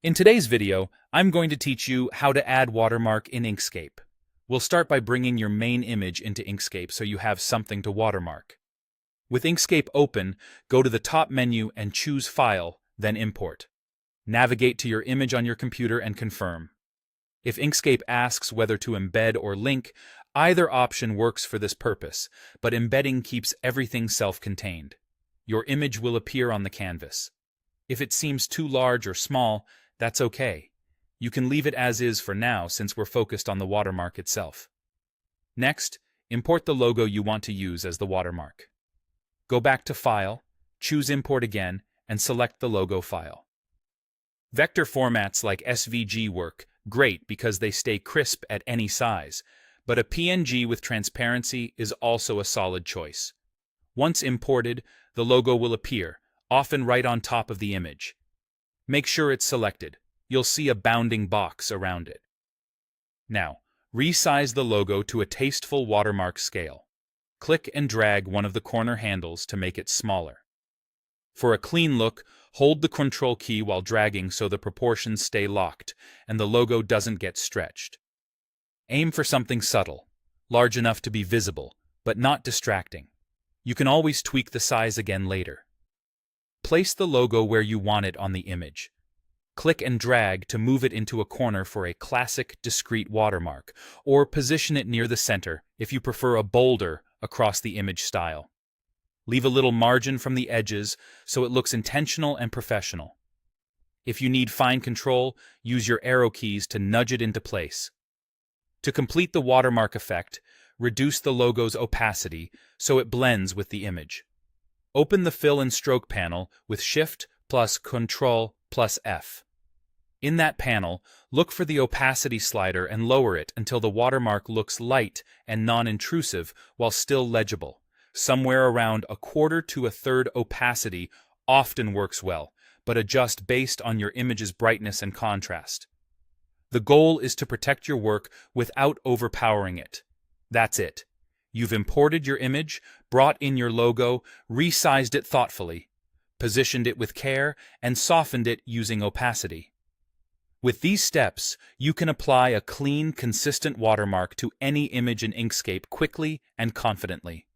In today's video, I'm going to teach you how to add watermark in Inkscape. We'll start by bringing your main image into Inkscape so you have something to watermark. With Inkscape open, go to the top menu and choose File, then Import. Navigate to your image on your computer and confirm. If Inkscape asks whether to embed or link, either option works for this purpose, but embedding keeps everything self-contained. Your image will appear on the canvas. If it seems too large or small, that's okay. You can leave it as is for now since we're focused on the watermark itself. Next, import the logo you want to use as the watermark. Go back to File, choose Import again, and select the logo file. Vector formats like SVG work great because they stay crisp at any size, but a PNG with transparency is also a solid choice. Once imported, the logo will appear, often right on top of the image. Make sure it's selected. You'll see a bounding box around it. Now, resize the logo to a tasteful watermark scale. Click and drag one of the corner handles to make it smaller. For a clean look, hold the Control key while dragging so the proportions stay locked and the logo doesn't get stretched. Aim for something subtle, large enough to be visible, but not distracting. You can always tweak the size again later. Place the logo where you want it on the image. Click and drag to move it into a corner for a classic, discrete watermark, or position it near the center if you prefer a bolder across the image style. Leave a little margin from the edges so it looks intentional and professional. If you need fine control, use your arrow keys to nudge it into place. To complete the watermark effect, reduce the logo's opacity so it blends with the image. Open the Fill and Stroke panel with Shift plus Control plus F. In that panel, look for the opacity slider and lower it until the watermark looks light and non-intrusive while still legible. Somewhere around 1/4 to 1/3 opacity often works well, but adjust based on your image's brightness and contrast. The goal is to protect your work without overpowering it. That's it. You've imported your image, brought in your logo, resized it thoughtfully, positioned it with care, and softened it using opacity. With these steps, you can apply a clean, consistent watermark to any image in Inkscape quickly and confidently.